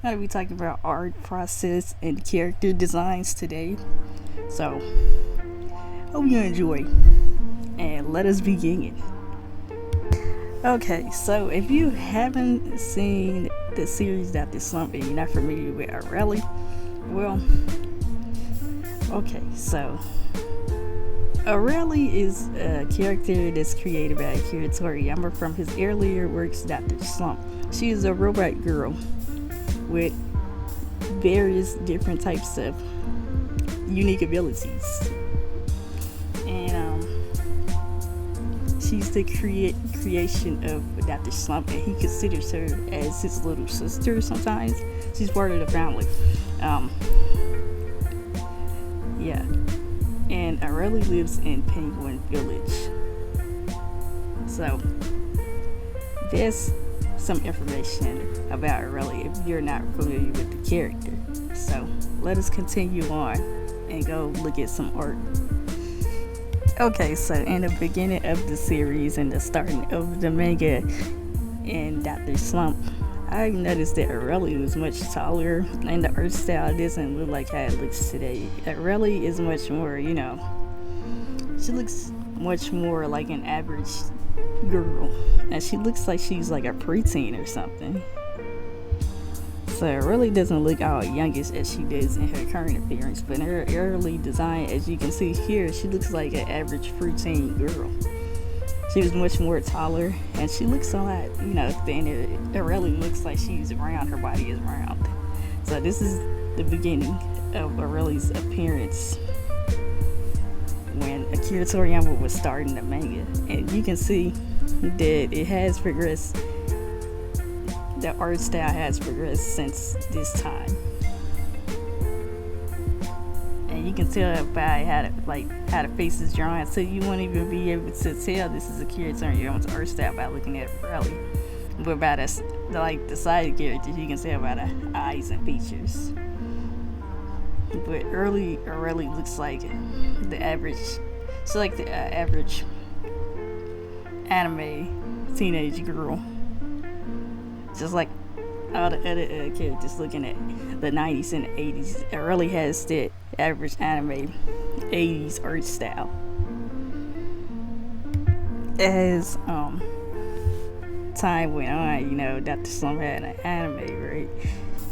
I'll be talking about art process and character designs today. So, hope you enjoy. And let us begin. Okay, so if you haven't seen the series drslump and you're not familiar with Arale, well, okay, so Arale is a character that's created by Akira Toriyama from his earlier works, drslump. She is a robot girl with various different types of unique abilities, and she's the creation of drslump, and he considers her as his little sister. Sometimes she's part of the family. Yeah, and Arale lives in Penguin Village. So there's some information about Arale if you're not familiar with the character. So let us continue on and go look at some art. Okay, so in the beginning of the series and the starting of the manga in drslump, I noticed that Arale was much taller and the art style doesn't look like how it looks today. Arale is much more, she looks much more like an average girl, and she looks like she's like a preteen or something. So it really doesn't look all youngish as she does in her current appearance, but in her early design, as you can see here, she looks like an average preteen girl. She was much more taller, and she looks a lot, thinner. It really looks like she's round, her body is round. So this is the beginning of Arale's appearance when Akira Toriyama was starting the manga, and you can see that it has progressed. The art style has progressed since this time, and you can tell by how the face is drawn, so you won't even be able to tell this is Akira Toriyama's art style by looking at Arale. But by the side characters, you can tell by the eyes and features. But early Arale looks like the average. She's like the average anime teenage girl, just like all the other characters looking at the 90s and the 80s. It really has that average anime 80s art style. As time went on, drslump had an anime, right?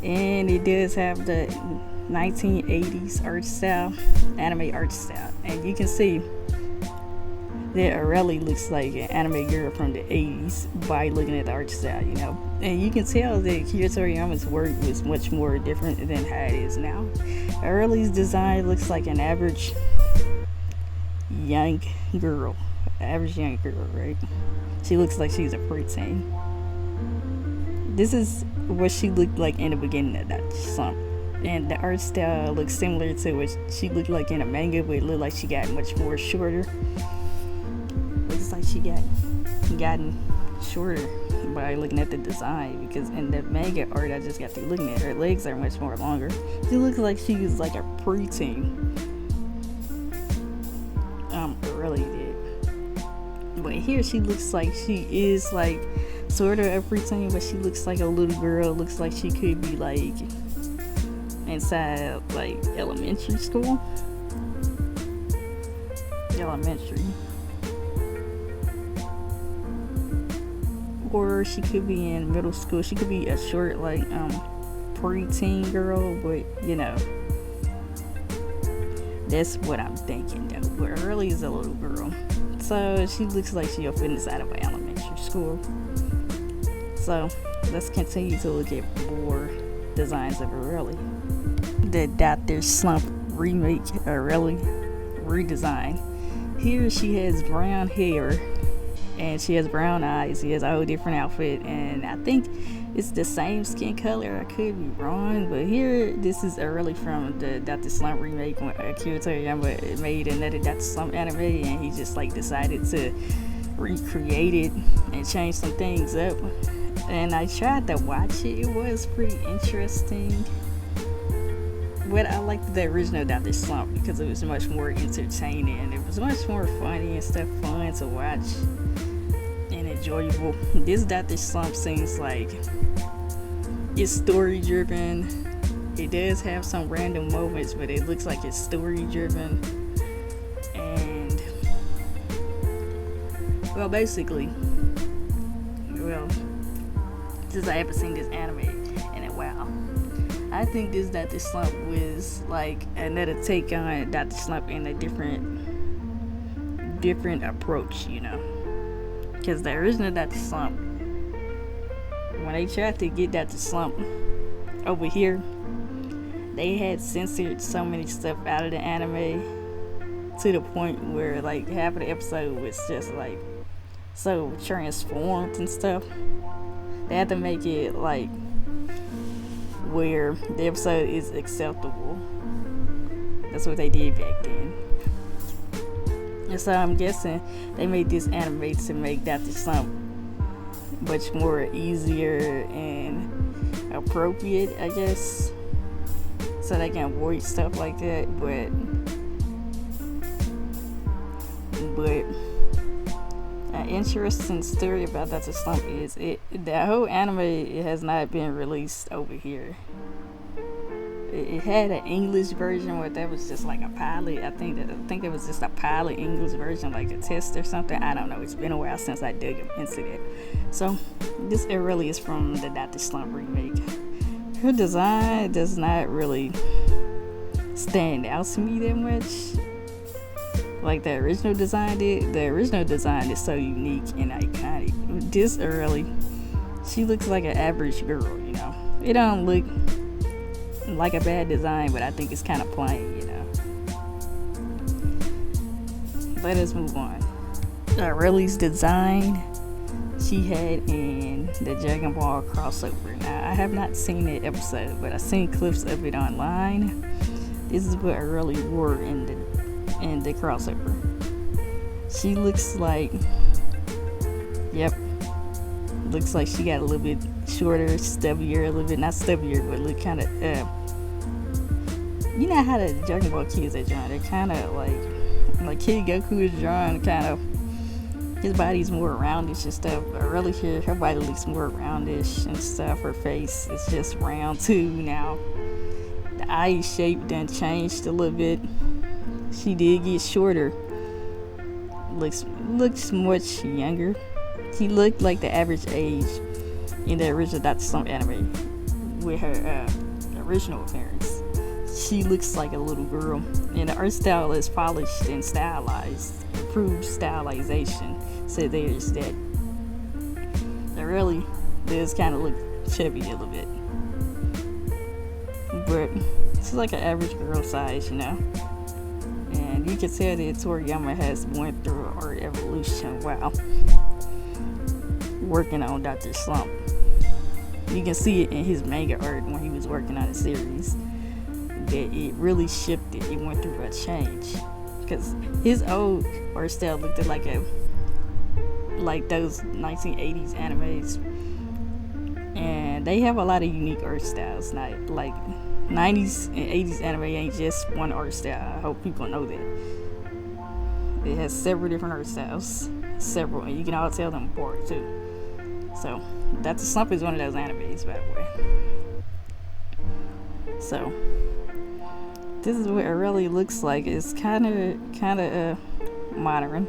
And it does have the 1980s art style, anime art style, and you can see that Arale looks like an anime girl from the 80s by looking at the art style, and you can tell that Akira Toriyama's work was much more different than how it is now. Arale's design looks like an average young girl, right? She looks like she's a preteen. This is what she looked like in the beginning of drslump. And the art style looks similar to what she looked like in a manga, but it looked like she got much more shorter. Looks like she gotten shorter by looking at the design, because in the manga art I just got through looking at, her legs are much more longer. She looks like she was like a preteen. It really did. But here she looks like she is like sort of a preteen, but she looks like a little girl. Looks like she could be like inside like elementary school. Or she could be in middle school. She could be a short like preteen girl, but that's what I'm thinking though. But Arale is a little girl, so she looks like she'll fit inside of an elementary school. So let's continue to look at more designs of Arale. The drslump remake Arale redesign. Here she has brown hair and she has brown eyes. She has a whole different outfit, and I think it's the same skin color. I could be wrong, but here this is Arale from the drslump remake when Akira Toriyama made another drslump anime, and he just decided to recreate it and change some things up. And I tried to watch it. It was pretty interesting. But I liked the original drslump because it was much more entertaining. It was much more funny and stuff, fun to watch and enjoyable. This drslump seems like it's story driven. It does have some random moments, but it looks like it's story driven. And well, basically, since I haven't seen this anime in a while, I think this Dr. Slump was like another take on Dr. Slump in a different approach, you know. Because the original Dr. Slump, when they tried to get Dr. Slump over here, they had censored so many stuff out of the anime to the point where like half of the episode was just like so transformed and stuff. They had to make it like where the episode is acceptable. That's what they did back then. And so I'm guessing they made this anime to make Dr. Slump much more easier and appropriate, I guess, so they can avoid stuff like that. But an interesting story about Dr. Slump is the whole anime has not been released over here. It had an English version where that was just like a pilot. I think it was just a pilot English version, like a test or something. I don't know. It's been a while since I dug into that. So this Arale is from the Dr. Slump remake. Her design does not really stand out to me that much like the original design did. The original design is so unique and iconic. This Arale, she looks like an average girl, you know. It don't look like a bad design, but I think it's kind of plain, you know. Let us move on. Arale's design she had in the Dragon Ball crossover. Now, I have not seen that episode, but I've seen clips of it online. This is what Arale wore in the crossover. She looks like, looks like she got a little bit shorter, stubbier, a little bit, not stubbier, but look kind of, you know how the Dragon Ball kids are drawn? They're kind of like Kid Goku is drawn, kind of, his body's more roundish and stuff. Arale here, her body looks more roundish and stuff. Her face is just round too now. The eye shape done changed a little bit. She did get shorter. Looks much younger. She looked like the average age in the original Dr. Slump anime with her original appearance. She looks like a little girl, and the art style is polished and stylized, improved stylization. So there's that. Arale does kind of look chubby a little bit, but she's like an average girl size, you know. And you can tell that Toriyama has went through art evolution while working on Dr. Slump. You can see it in his manga art when he was working on the series, that it really shifted. It went through a change, because his old art style looked like those 1980s animes, and they have a lot of unique art styles. Not like 90s and 80s anime ain't just one art style. I hope people know that. It has several different art styles, and you can all tell them apart too. So Dr. Slump is one of those animes, by the way. So this is what Arale looks like. It's kind of modern.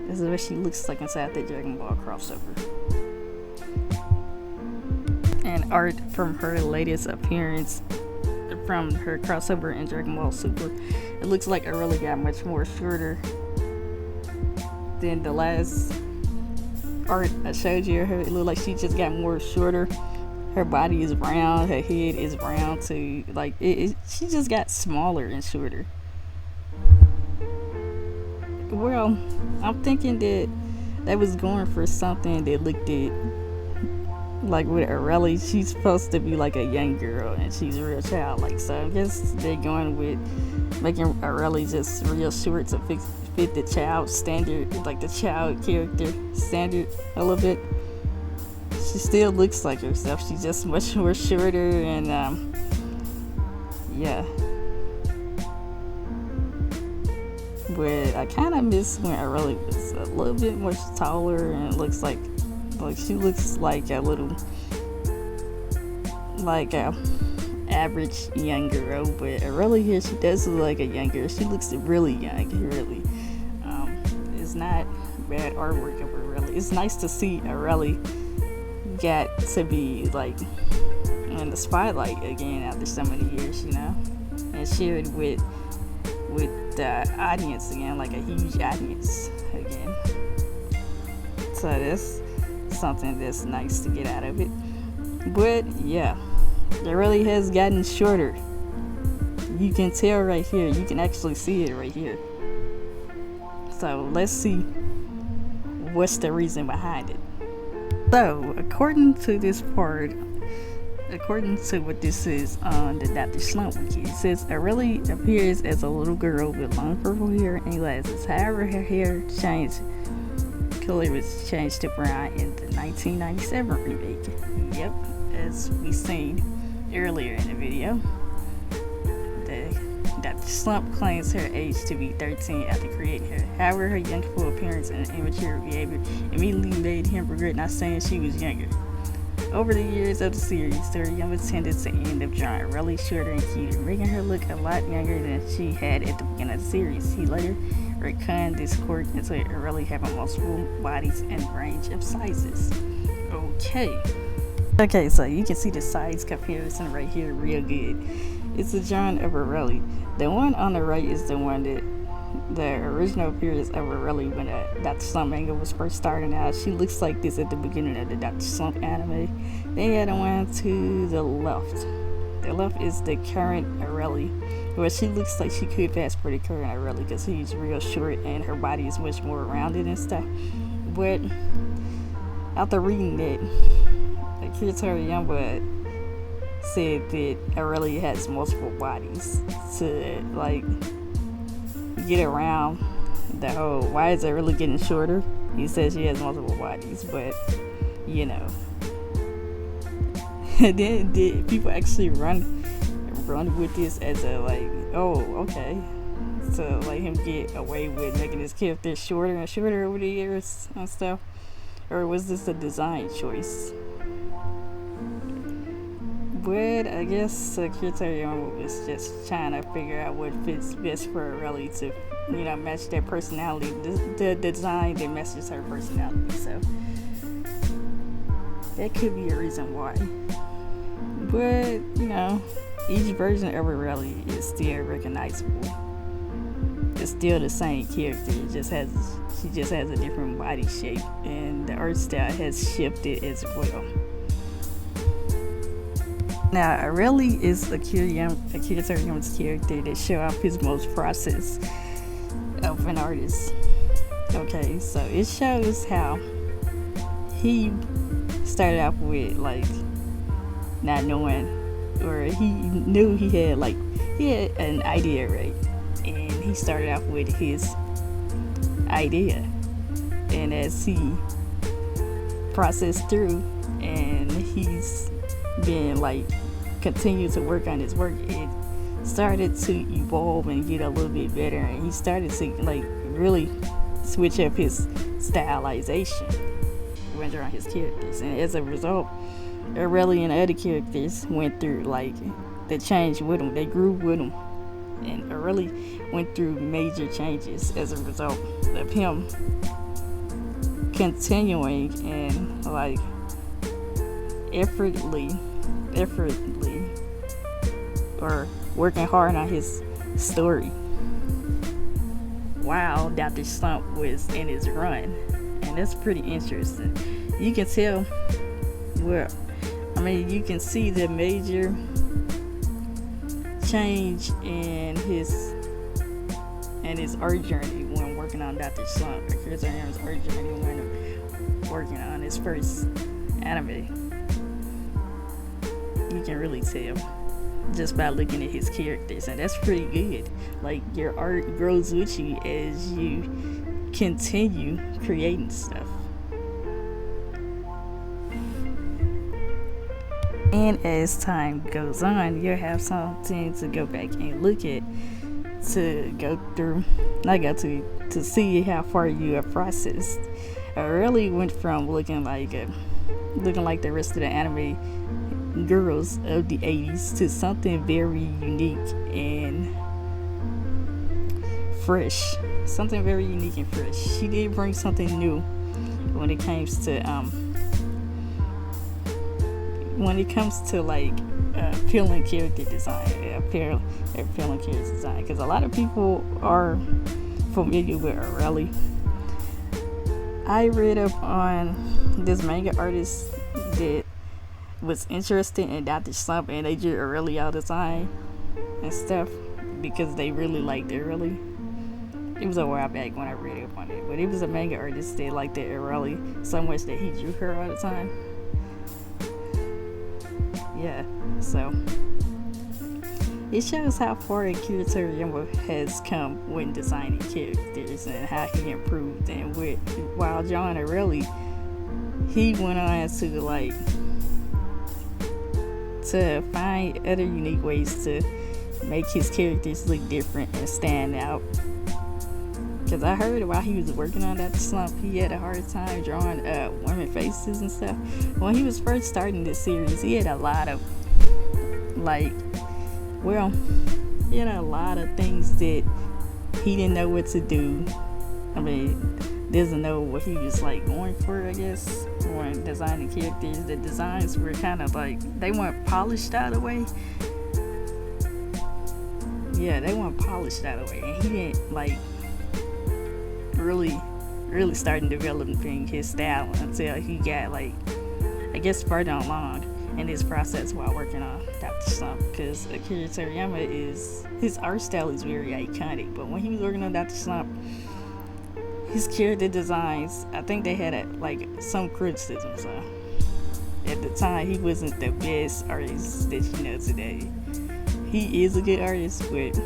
This is what she looks like inside the Dragon Ball crossover. And art from her latest appearance from her crossover in Dragon Ball Super. It looks like Arale got much more shorter than the last art I showed you. It looked like she just got more shorter. Her body is round, her head is round too. Like she just got smaller and shorter. Well, I'm thinking that they was going for something that looked at, like with Arale, she's supposed to be like a young girl and she's real childlike. So I guess they're going with making Arale just real short to fit the child standard, like the child character standard a little bit. She still looks like herself. She's just much more shorter, and But I kind of miss when Arale was a little bit much taller, and looks like she looks like a little like a average young girl, but Arale here, she does look like a young girl. She looks really young, really. It's not bad artwork of Arale. It's nice to see Arale got to be like in the spotlight again after so many years, you know, and shared with the audience again, like a huge audience again. So that's something that's nice to get out of it. But yeah, it really has gotten shorter. You can tell right here. You can actually see it right here. So let's see what's the reason behind it. So according to this part, according to what this is on the drslump wiki, it says Arale appears as a little girl with long purple hair and glasses. However, her hair color was changed to brown in the 1997 remake. Yep, as we seen earlier in the video. The drslump claims her age to be 13 after creating her. However, her youthful appearance and immature behavior immediately made him regret not saying she was younger. Over the years of the series, toriyama tended to end up drawing Arale shorter and cuter, making her look a lot younger than she had at the beginning of the series. He later retconned this quirk into Arale having multiple bodies and range of sizes. Okay, so you can see the size comparison right here real good. It's a drawing of Arale. The one on the right is the one that the original appearance of Arale when the drslump manga was first starting out. She looks like this at the beginning of the drslump anime. Then you have the one to the left. The left is the current Arale, where she looks like she could pass for the current Arale because she's real short and her body is much more rounded and stuff. But after reading that, akira toriyama said that Arale has multiple bodies to like get around the whole why is it really getting shorter. He says she has multiple bodies, but you know. And then did people actually run with this as a like, oh okay, to let him get away with making his character shorter and shorter over the years and stuff, or was this a design choice? But I guess akira toriyama was just trying to figure out what fits best for Arale to, you know, match their personality, the design that matches her personality. So that could be a reason why. But you know, each version of Arale is still recognizable. It's still the same character. She just has a different body shape, and the art style has shifted as well. Now, Arale is akira toriyama's character that show off his most process of an artist. Okay, so it shows how he started off with like not knowing, or he knew he had an idea, right? And he started off with his idea, and as he processed through and he's been like continue to work on his work, it started to evolve and get a little bit better, and he started to like really switch up his stylization when drawing his characters. And as a result, Arale and other characters went through like the change with him. They grew with him, and Arale went through major changes as a result of him continuing and like effortlessly or working hard on his story while drslump was in his run. And that's pretty interesting. You can tell you can see the major change in his art journey when working on drslump. Akira toriyama's art journey when working on his first anime. You can really tell just by looking at his characters, and that's pretty good. Like, your art grows with you as you continue creating stuff. And as time goes on, you'll have something to go back and look at, to see how far you have processed. I really went from looking like the rest of the anime girls of the 80s to something very unique and fresh. Something very unique and fresh. She did bring something new when it comes to like appealing character design, appealing character design, because a lot of people are familiar with Arale. I read up on this manga artist that was interested in drslump, and they drew Arale all the time and stuff because they really liked Arale. It was a while back when I read up on it, but it was a manga artist that liked the Arale so much that he drew her all the time. Yeah, so it shows how far Akira Toriyama has come when designing characters and how he improved. And while drawing Arale, he went on to find other unique ways to make his characters look different and stand out. Because I heard while he was working on that slump, he had a hard time drawing women faces and stuff. When he was first starting this series, he had a lot of things that he didn't know what to do. I mean, doesn't know what he was going for, I guess, when designing characters. The designs were kind of they weren't polished out of the way. Yeah, they weren't polished out of the way, and he didn't really starting developing his style until he got further along in his process while working on drslump. Because Akira Toriyama his art style is very iconic, but when he was working on drslump, his character designs, I think they had some criticism. So at the time, he wasn't the best artist that you know today. He is a good artist, but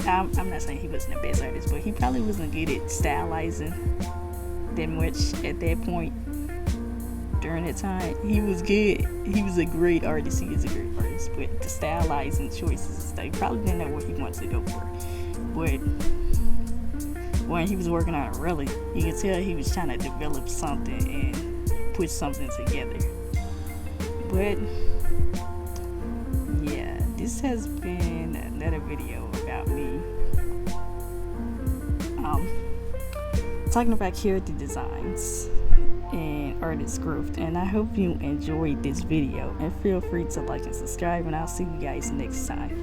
I'm not saying he wasn't the best artist, but he probably wasn't good at stylizing that much at that point. During that time, he was good. He was a great artist. He is a great artist, but the stylizing choices, they probably didn't know what he wanted to go for. But when he was working on Arale, you could tell he was trying to develop something and put something together. But yeah, this has been another video about me talking about character designs and artist growth, and I hope you enjoyed this video, and feel free to like and subscribe, and I'll see you guys next time.